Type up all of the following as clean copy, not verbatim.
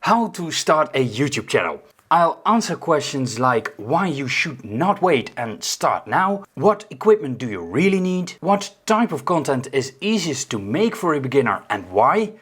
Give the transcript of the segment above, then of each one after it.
how to start a YouTube channel. I'll answer questions like why you should not wait and start now, what equipment do you really need, what type of content is easiest to make for a beginner and why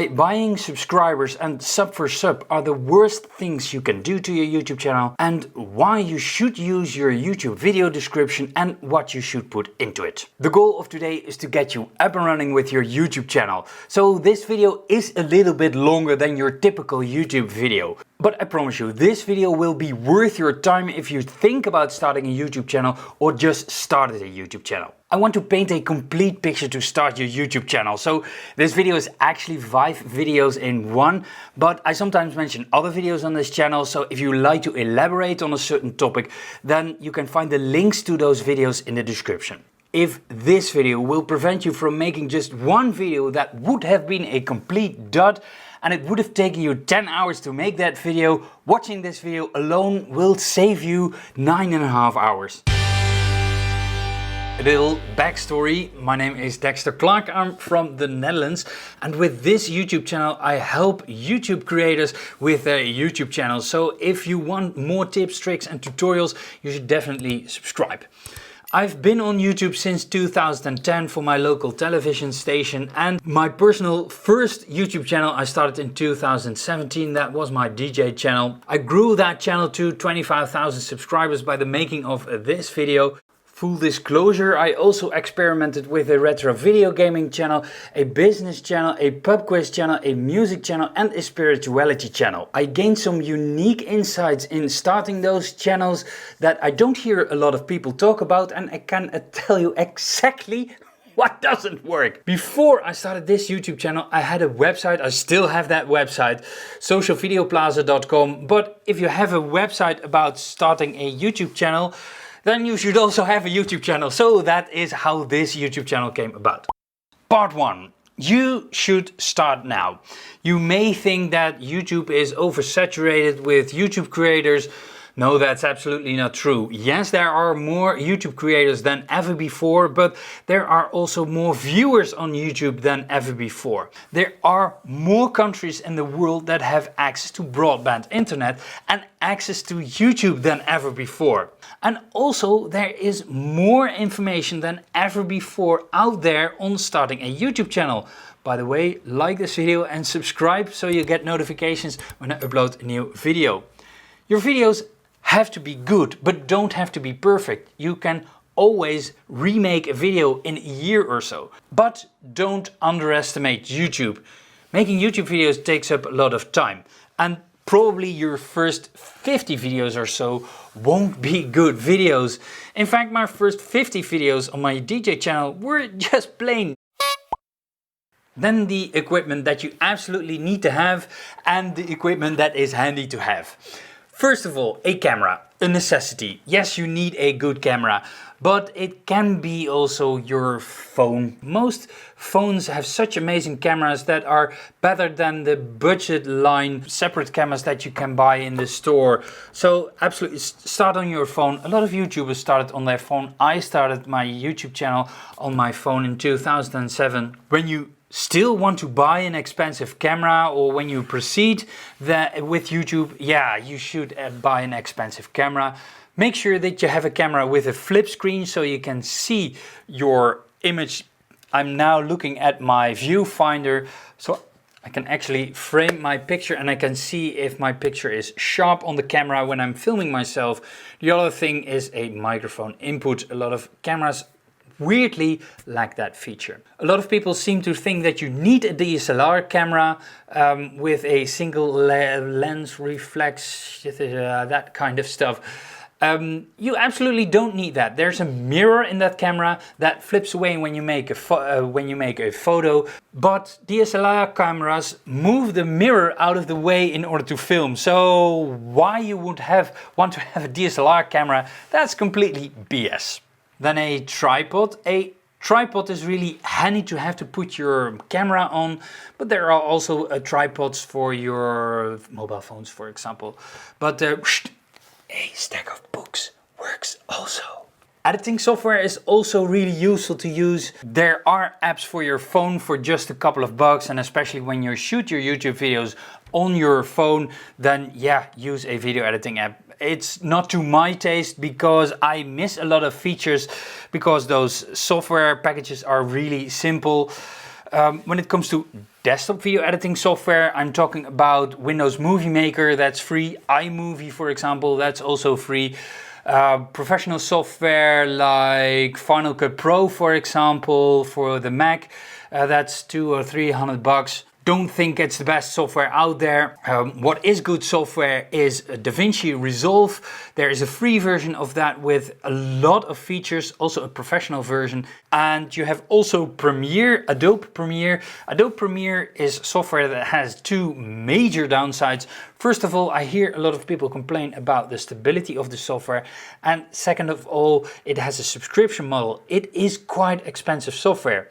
buying subscribers and sub for sub are the worst things you can do to your YouTube channel, and why you should use your YouTube video description and what you should put into it. The goal of today is to get you up and running with your YouTube channel. So this video is a little bit longer than your typical YouTube video. But I promise you, this video will be worth your time if you think about starting a YouTube channel or just started a YouTube channel. I want to paint a complete picture to start your YouTube channel. So this video is actually 5 videos in one, but I sometimes mention other videos on this channel. So if you like to elaborate on a certain topic, then you can find the links to those videos in the description. If this video will prevent you from making just one video that would have been a complete dud, and it would have taken you 10 hours to make that video, watching this video alone will save you 9.5 hours. A little backstory, my name is Dexter Clark, I'm from the Netherlands, and with this YouTube channel I help YouTube creators with their YouTube channels. So if you want more tips, tricks and tutorials, you should definitely subscribe. I've been on YouTube since 2010 for my local television station, and my personal first YouTube channel I started in 2017. That was my DJ channel. I grew that channel to 25,000 subscribers by the making of this video. Full disclosure, I also experimented with a retro video gaming channel, a business channel, a pub quiz channel, a music channel and a spirituality channel. I gained some unique insights in starting those channels that I don't hear a lot of people talk about, and I can tell you exactly what doesn't work. Before I started this YouTube channel, I had a website. I still have that website, socialvideoplaza.com. But if you have a website about starting a YouTube channel, then you should also have a YouTube channel. So that is how this YouTube channel came about. Part 1. You should start now. You may think that YouTube is oversaturated with YouTube creators. No, that's absolutely not true. Yes, there are more YouTube creators than ever before, but there are also more viewers on YouTube than ever before. There are more countries in the world that have access to broadband internet and access to YouTube than ever before. And also there is more information than ever before out there on starting a YouTube channel. By the way, like this video and subscribe so you get notifications when I upload a new video. Your videos have to be good, but don't have to be perfect. You can always remake a video in a year or so. But don't underestimate YouTube. Making YouTube videos takes up a lot of time, and probably your first 50 videos or so won't be good videos. In fact, my first 50 videos on my DJ channel were just plain. Then the equipment that you absolutely need to have and the equipment that is handy to have. First of all, a camera, a necessity. Yes, you need a good camera, but it can be also your phone. Most phones have such amazing cameras that are better than the budget line separate cameras that you can buy in the store. So absolutely start on your phone. A lot of YouTubers started on their phone. I started my YouTube channel on my phone in 2007. When you still want to buy an expensive camera, or when you proceed with YouTube, yeah, you should buy an expensive camera. Make sure that you have a camera with a flip screen so you can see your image. I'm now looking at my viewfinder, so I can actually frame my picture and I can see if my picture is sharp on the camera when I'm filming myself. The other thing is a microphone input. A lot of cameras weirdly lack that feature. A lot of people seem to think that you need a DSLR camera with a single lens reflex, that kind of stuff. You absolutely don't need that. There's a mirror in that camera that flips away when you make a photo, but DSLR cameras move the mirror out of the way in order to film. So why you would want to have a DSLR camera, that's completely BS. Then a tripod. A tripod is really handy to have to put your camera on, but there are also tripods for your mobile phones, for example. But a stack of books works also. Editing software is also really useful to use. There are apps for your phone for just a couple of bucks, and especially when you shoot your YouTube videos on your phone, then yeah, use a video editing app. It's not to my taste because I miss a lot of features because those software packages are really simple. When it comes to desktop video editing software, I'm talking about Windows Movie Maker, that's free. iMovie, for example, that's also free. Professional software like Final Cut Pro, for example, for the Mac, that's $200 or $300. Don't think it's the best software out there. What is good software is DaVinci Resolve. There is a free version of that with a lot of features, also a professional version. And you have also Premiere, Adobe Premiere. Adobe Premiere is software that has two major downsides. First of all, I hear a lot of people complain about the stability of the software. And second of all, it has a subscription model. It is quite expensive software.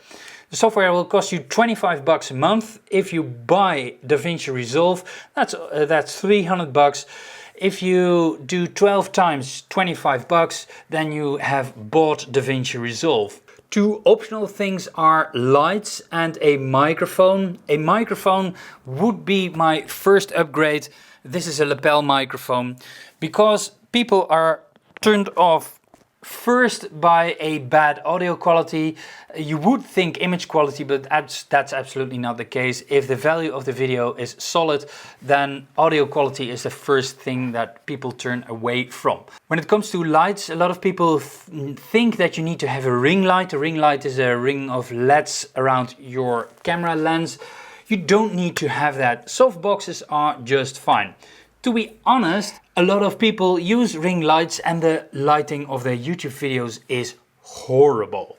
The software will cost you $25 a month. If you buy DaVinci Resolve, that's $300. If you do 12 times $25, then you have bought DaVinci Resolve. Two optional things are lights and a microphone. A microphone would be my first upgrade. This is a lapel microphone because people are turned off first by a bad audio quality. You would think image quality, but that's absolutely not the case. If the value of the video is solid, then audio quality is the first thing that people turn away from. When it comes to lights, a lot of people think that you need to have a ring light. A ring light is a ring of LEDs around your camera lens. You don't need to have that. Softboxes are just fine. To be honest, a lot of people use ring lights and the lighting of their YouTube videos is horrible.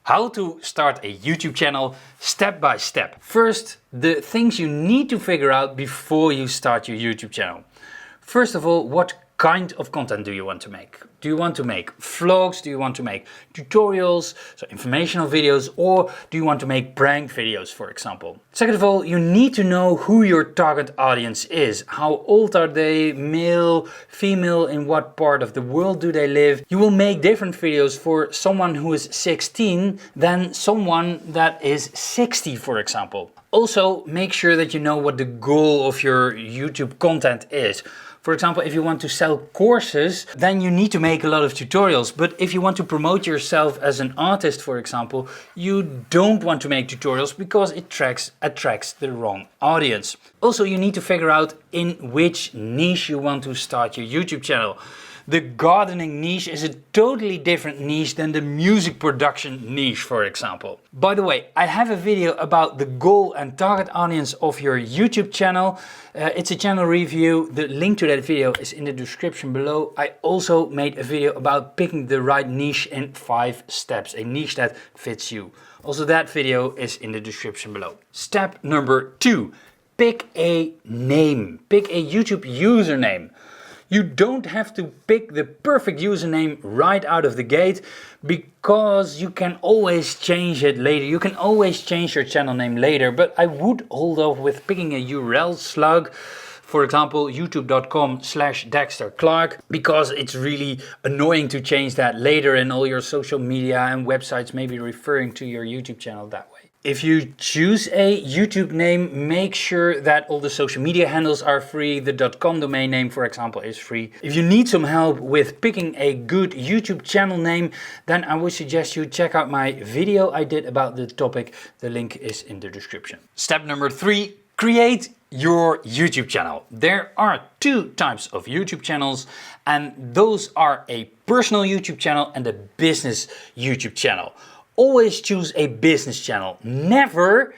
How to start a YouTube channel step by step. First, the things you need to figure out before you start your YouTube channel. First of all, what kind of content do you want to make? Do you want to make vlogs? Do you want to make tutorials, so informational videos, or do you want to make prank videos, for example? Second of all, you need to know who your target audience is. How old are they? Male, female, in what part of the world do they live? You will make different videos for someone who is 16 than someone that is 60, for example. Also, make sure that you know what the goal of your YouTube content is. For example, if you want to sell courses, then you need to make a lot of tutorials. But if you want to promote yourself as an artist, for example, you don't want to make tutorials because it attracts the wrong audience. Also, you need to figure out in which niche you want to start your YouTube channel. The gardening niche is a totally different niche than the music production niche, for example. By the way, I have a video about the goal and target audience of your YouTube channel. It's a channel review. The link to that video is in the description below. I also made a video about picking the right niche in 5 steps, a niche that fits you. Also, that video is in the description below. Step number 2, pick a name. Pick a YouTube username. You don't have to pick the perfect username right out of the gate because you can always change it later. You can always change your channel name later, but I would hold off with picking a URL slug. For example, youtube.com/DexterClark, because it's really annoying to change that later and all your social media and websites may be referring to your YouTube channel that way. If you choose a YouTube name, make sure that all the social media handles are free. The .com domain name, for example, is free. If you need some help with picking a good YouTube channel name, then I would suggest you check out my video I did about the topic. The link is in the description. Step number 3, create your YouTube channel. There are 2 types of YouTube channels, and those are a personal YouTube channel and a business YouTube channel. Always choose a business channel. Never,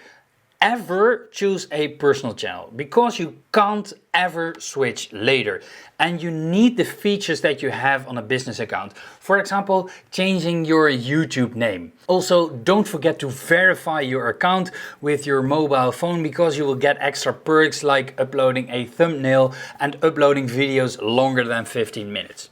ever choose a personal channel because you can't ever switch later. And you need the features that you have on a business account. For example, changing your YouTube name. Also, don't forget to verify your account with your mobile phone because you will get extra perks like uploading a thumbnail and uploading videos longer than 15 minutes.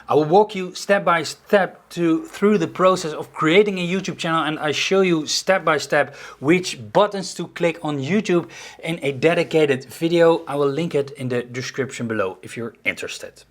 I will walk you step by step through the process of creating a YouTube channel, and I show you step by step which buttons to click on YouTube in a dedicated video. I will link it in the description below if you're interested.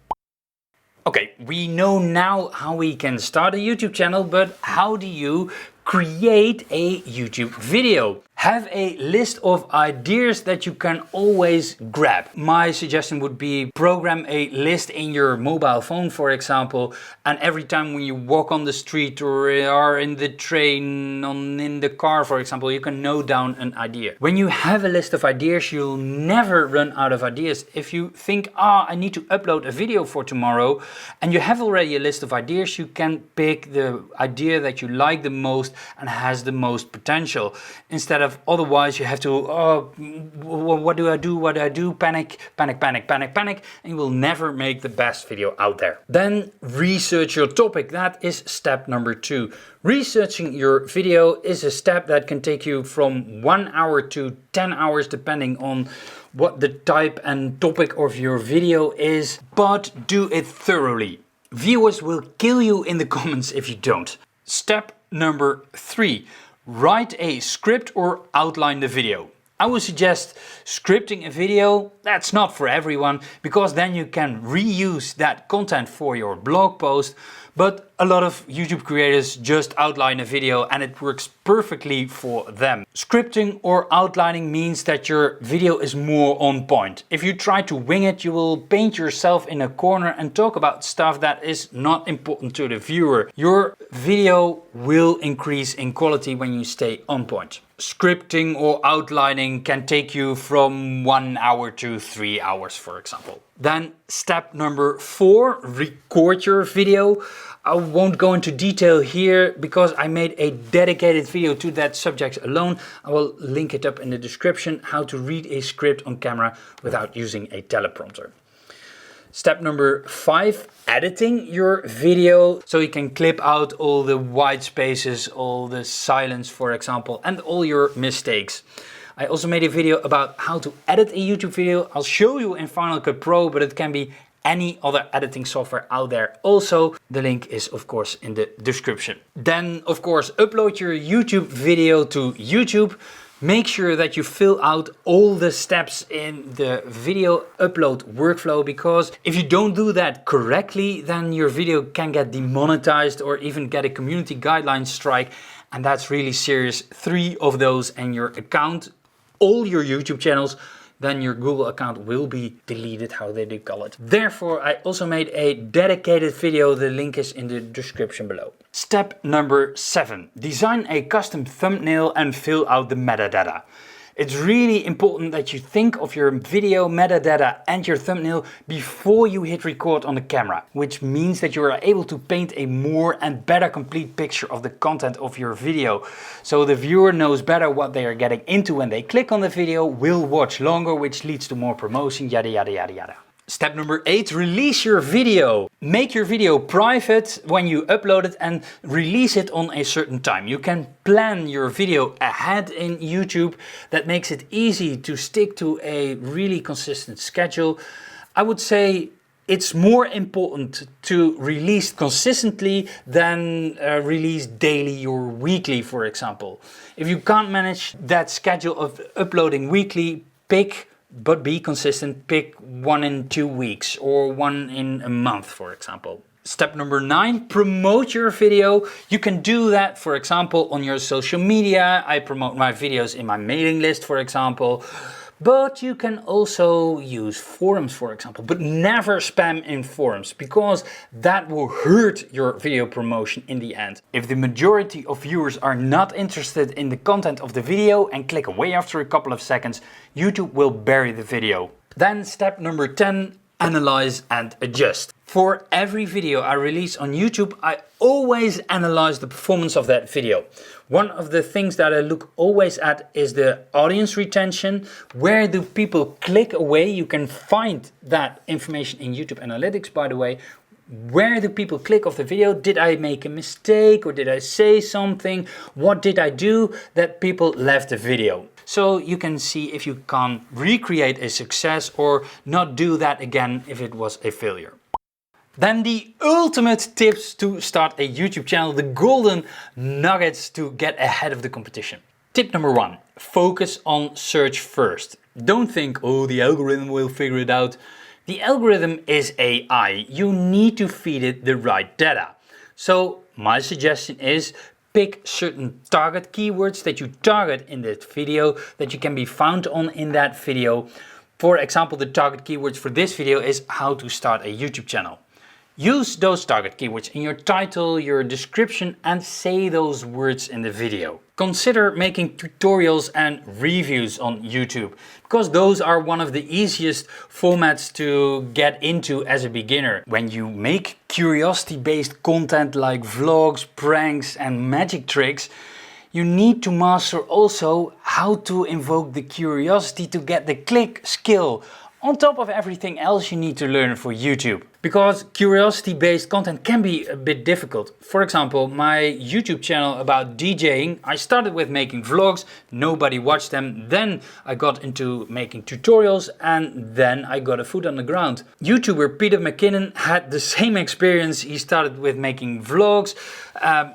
Okay, we know now how we can start a YouTube channel, but how do you create a YouTube video? Have a list of ideas that you can always grab. My suggestion would be program a list in your mobile phone, for example, and every time when you walk on the street or are in the train, in the car, for example, you can note down an idea. When you have a list of ideas, you'll never run out of ideas. If you think, I need to upload a video for tomorrow, and you have already a list of ideas, you can pick the idea that you like the most and has the most potential. Instead of otherwise you have to, what do I do? Panic, and you will never make the best video out there. Then research your topic. That is step number 2. Researching your video is a step that can take you from 1 hour to 10 hours depending on what the type and topic of your video is, but do it thoroughly. Viewers will kill you in the comments if you don't. Step number 3, write a script or outline the video. I would suggest scripting a video. That's not for everyone, because then you can reuse that content for your blog post. But a lot of YouTube creators just outline a video and it works perfectly for them. Scripting or outlining means that your video is more on point. If you try to wing it, you will paint yourself in a corner and talk about stuff that is not important to the viewer. Your video will increase in quality when you stay on point. Scripting or outlining can take you from 1 hour to 3 hours, for example. Then step number 4, record your video. I won't go into detail here because I made a dedicated video to that subject alone. I will link it up in the description, how to read a script on camera without using a teleprompter. Step number 5, editing your video. So you can clip out all the white spaces, all the silence, for example, and all your mistakes. I also made a video about how to edit a YouTube video. I'll show you in Final Cut Pro, but it can be any other editing software out there. Also, the link is of course in the description. Then of course, upload your YouTube video to YouTube. Make sure that you fill out all the steps in the video upload workflow, because if you don't do that correctly, then your video can get demonetized or even get a community guidelines strike. And that's really serious. 3 of those and your account, all your YouTube channels, then your Google account will be deleted, how they do call it. Therefore, I also made a dedicated video. The link is in the description below. Step number 7, design a custom thumbnail and fill out the metadata. It's really important that you think of your video metadata and your thumbnail before you hit record on the camera, which means that you are able to paint a more and better complete picture of the content of your video. So the viewer knows better what they are getting into when they click on the video, will watch longer, which leads to more promotion, yada yada yada yada. Step number 8, release your video. Make your video private when you upload it and release it on a certain time. You can plan your video ahead in YouTube. That makes it easy to stick to a really consistent schedule. I would say it's more important to release consistently than release daily or weekly, for example. If you can't manage that schedule of uploading weekly, but be consistent, pick 1 in 2 weeks or 1 in a month, for example. Step number 9, promote your video. You can do that, for example, on your social media. I promote my videos in my mailing list, for example. But you can also use forums, for example, but never spam in forums, because that will hurt your video promotion in the end. If the majority of viewers are not interested in the content of the video and click away after a couple of seconds, YouTube will bury the video. Then step number 10, analyze and adjust. For every video I release on YouTube, I always analyze the performance of that video. One of the things that I look always at is the audience retention. Where do people click away? You can find that information in YouTube Analytics, by the way. Where do people click off the video? Did I make a mistake or did I say something? What did I do that people left the video? So you can see if you can recreate a success or not do that again if it was a failure. Then the ultimate tips to start a YouTube channel, the golden nuggets to get ahead of the competition. Tip number 1, focus on search first. Don't think, oh, the algorithm will figure it out. The algorithm is AI. You need to feed it the right data. So my suggestion is pick certain target keywords that you target in that video, that you can be found on in that video. For example, the target keywords for this video is how to start a YouTube channel. Use those target keywords in your title, your description, and say those words in the video. Consider making tutorials and reviews on YouTube, because those are one of the easiest formats to get into as a beginner. When you make curiosity-based content like vlogs, pranks, and magic tricks, you need to master also how to invoke the curiosity to get the click skill, on top of everything else you need to learn for YouTube. Because curiosity-based content can be a bit difficult. For example, my YouTube channel about DJing, I started with making vlogs, nobody watched them, then I got into making tutorials, and then I got a foot on the ground. YouTuber Peter McKinnon had the same experience. He started with making vlogs,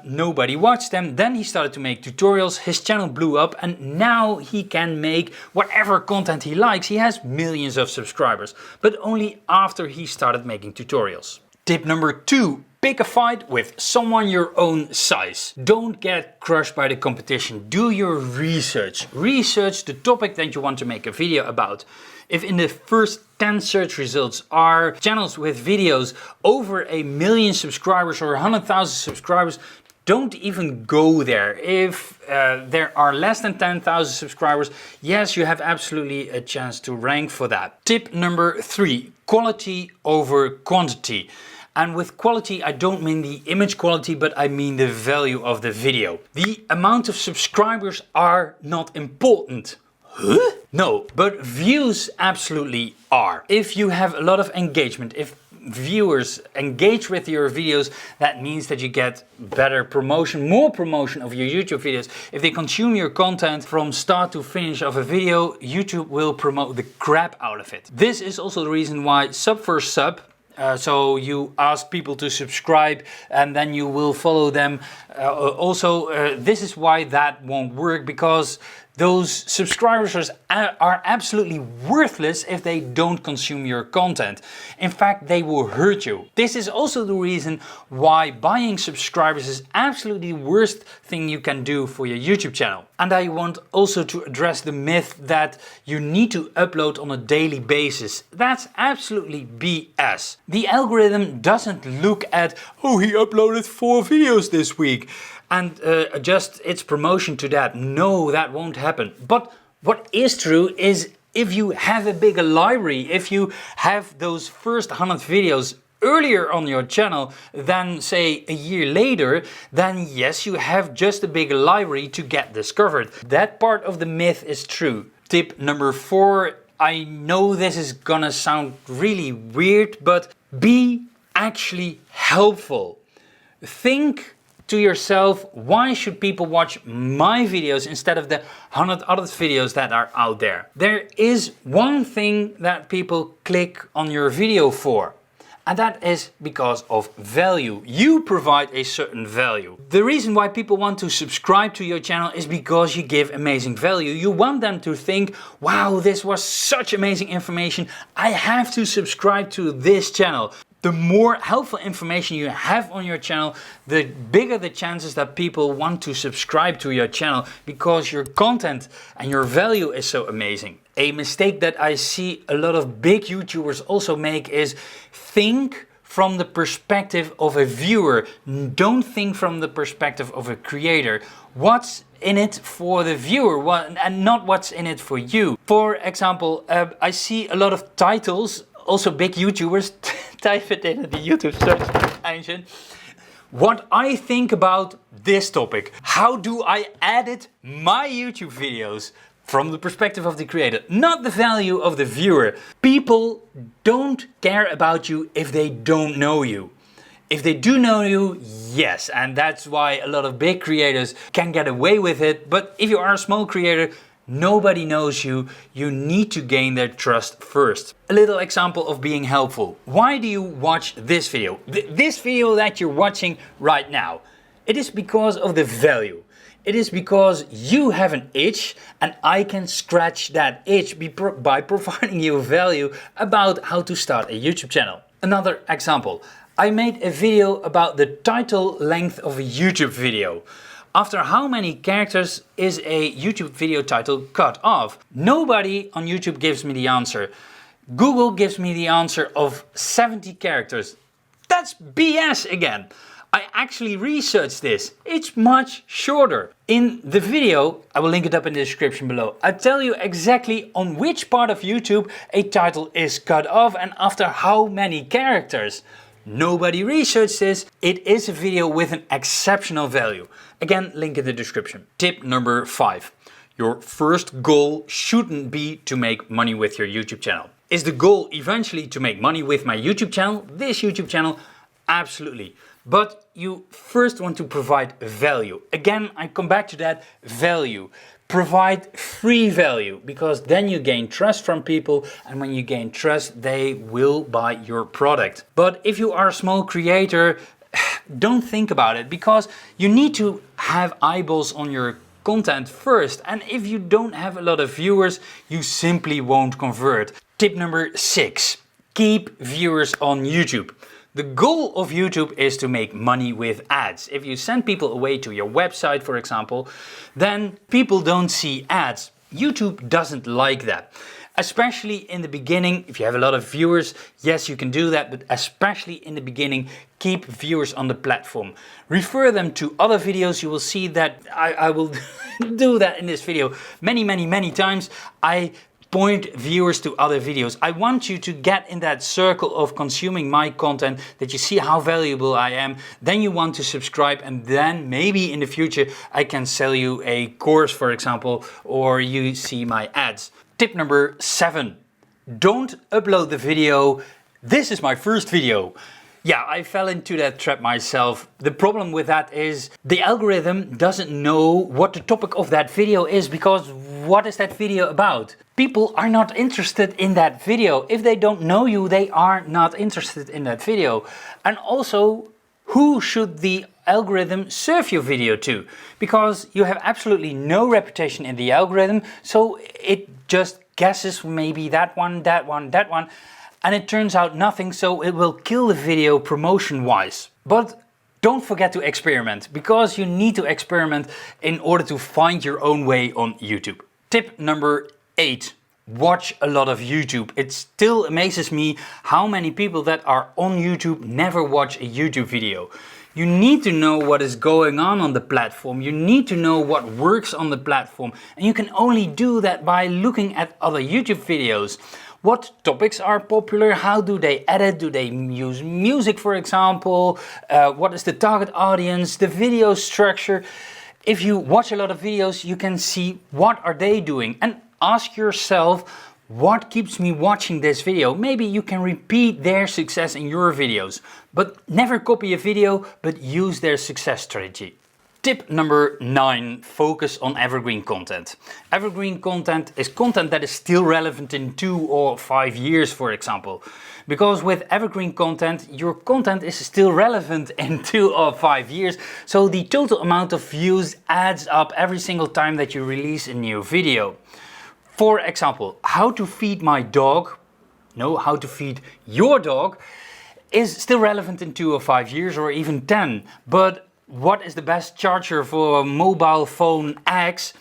nobody watched them, then he started to make tutorials, his channel blew up, and now he can make whatever content he likes. He has millions of subscribers, but only after he started making tutorials. Tip number 2, pick a fight with someone your own size. Don't get crushed by the competition. Do your research. Research the topic that you want to make a video about. If in the first 10 search results are channels with videos over 1 million subscribers or 100,000 subscribers, don't even go there. If there are less than 10,000 subscribers, yes, you have absolutely a chance to rank for that. Tip number 3, quality over quantity. And with quality, I don't mean the image quality, but I mean the value of the video. The amount of subscribers are not important. Huh? No, but views absolutely are. If you have a lot of engagement, if viewers engage with your videos, that means that you get better promotion, more promotion of your YouTube videos. If they consume your content from start to finish of a video, YouTube will promote the crap out of it. This is also the reason why sub for sub, so you ask people to subscribe and then you will follow them. This is why that won't work, because those subscribers are absolutely worthless if they don't consume your content. In fact, they will hurt you. This is also the reason why buying subscribers is absolutely the worst thing you can do for your YouTube channel. And I want also to address the myth that you need to upload on a daily basis. That's absolutely BS. The algorithm doesn't look at, oh, he uploaded 4 videos this week, and adjust its promotion to that. No, that won't happen. But what is true is if you have a bigger library, if you have those first 100 videos earlier on your channel than say a year later, then yes, you have just a bigger library to get discovered. That part of the myth is true. Tip number 4, I know this is gonna sound really weird, but be actually helpful. Think to yourself, why should people watch my videos instead of the 100 other videos that are out there? There is one thing that people click on your video for, and that is because of value. You provide a certain value. The reason why people want to subscribe to your channel is because you give amazing value. You want them to think, wow, this was such amazing information. I have to subscribe to this channel. The more helpful information you have on your channel, the bigger the chances that people want to subscribe to your channel, because your content and your value is so amazing. A mistake that I see a lot of big YouTubers also make is think from the perspective of a viewer. Don't think from the perspective of a creator. What's in it for the viewer and not what's in it for you. For example, I see a lot of titles, also big YouTubers, type it in the YouTube search engine. What I think about this topic. How do I edit my YouTube videos? From the perspective of the creator, not the value of the viewer. People don't care about you if they don't know you. If they do know you, yes, and that's why a lot of big creators can get away with it. But if you are a small creator, nobody knows you. You need to gain their trust first. A little example of being helpful. Why do you watch this video? This video that you're watching right now. It is because of the value. It is because you have an itch and I can scratch that itch by providing you value about how to start a YouTube channel. Another example, I made a video about the title length of a YouTube video. After how many characters is a YouTube video title cut off? Nobody on YouTube gives me the answer. Google gives me the answer of 70 characters. That's BS again. I actually researched this. It's much shorter. In the video, I will link it up in the description below, I tell you exactly on which part of YouTube a title is cut off and after how many characters. Nobody researched this. It is a video with an exceptional value. Again, link in the description. Tip number 5. Your first goal shouldn't be to make money with your YouTube channel. Is the goal eventually to make money with my YouTube channel, this YouTube channel? Absolutely. But you first want to provide value. Again, I come back to that value. Provide free value, because then you gain trust from people, and when you gain trust, they will buy your product. But if you are a small creator, don't think about it, because you need to have eyeballs on your content first, and if you don't have a lot of viewers, you simply won't convert. Tip number 6, keep viewers on YouTube. The goal of YouTube is to make money with ads. If you send people away to your website, for example, then people don't see ads. YouTube doesn't like that. Especially in the beginning, if you have a lot of viewers, yes, you can do that, but especially in the beginning, keep viewers on the platform. Refer them to other videos. You will see that I will do that in this video many times. I point viewers to other videos. I want you to get in that circle of consuming my content, that you see how valuable I am. Then you want to subscribe, and then maybe in the future I can sell you a course, for example, or you see my ads. Tip number 7, don't upload the video. This is my first video. Yeah, I fell into that trap myself. The problem with that is the algorithm doesn't know what the topic of that video is, because what is that video about? People are not interested in that video. If they don't know you, they are not interested in that video. And also, who should the algorithm serve your video to? Because you have absolutely no reputation in the algorithm, so it just guesses maybe that one, and it turns out nothing, so it will kill the video promotion-wise. But don't forget to experiment, because you need to experiment in order to find your own way on YouTube. Tip number 8. Watch a lot of YouTube. It still amazes me how many people that are on YouTube never watch a YouTube video. You need to know what is going on the platform. You need to know what works on the platform. And you can only do that by looking at other YouTube videos. What topics are popular? How do they edit? Do they use music, for example? What is the target audience? The video structure? If you watch a lot of videos, you can see what are they doing, and ask yourself, what keeps me watching this video? Maybe you can repeat their success in your videos, but never copy a video, but use their success strategy. Tip number 9, focus on evergreen content. Evergreen content is content that is still relevant in 2 or 5 years, for example. Because with evergreen content, your content is still relevant in 2 or 5 years, so the total amount of views adds up every single time that you release a new video. For example, how to feed my dog, no, how to feed your dog, is still relevant in 2 or 5 years, or even 10. But what is the best charger for a mobile phone X?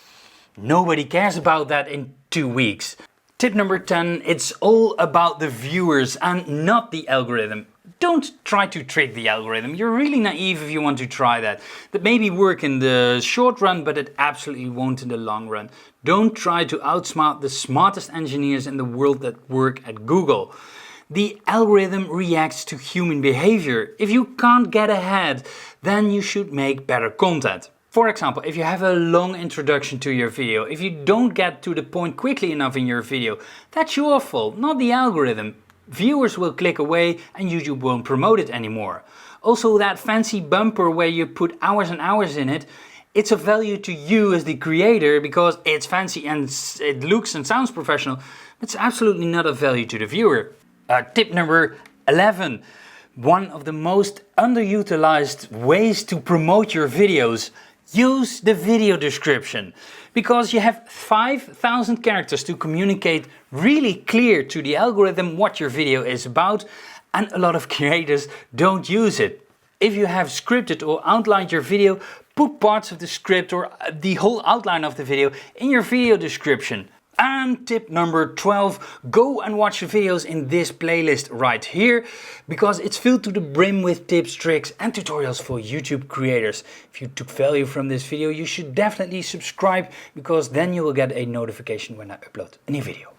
Nobody cares about that in 2 weeks. Tip number 10, it's all about the viewers and not the algorithm. Don't try to trick the algorithm. You're really naive if you want to try that. That may work in the short run, but it absolutely won't in the long run. Don't try to outsmart the smartest engineers in the world that work at Google. The algorithm reacts to human behavior. If you can't get ahead, then you should make better content. For example, if you have a long introduction to your video, if you don't get to the point quickly enough in your video, that's your fault, not the algorithm. Viewers will click away and YouTube won't promote it anymore. Also, that fancy bumper where you put hours and hours in it, it's of value to you as the creator because it's fancy and it looks and sounds professional. It's absolutely not of value to the viewer. Tip number 11. One of the most underutilized ways to promote your videos. Use the video description, because you have 5,000 characters to communicate really clear to the algorithm what your video is about, and a lot of creators don't use it. If you have scripted or outlined your video, put parts of the script or the whole outline of the video in your video description. And tip number 12, go and watch the videos in this playlist right here, because it's filled to the brim with tips, tricks and tutorials for YouTube creators. If you took value from this video, you should definitely subscribe, because then you will get a notification when I upload a new video.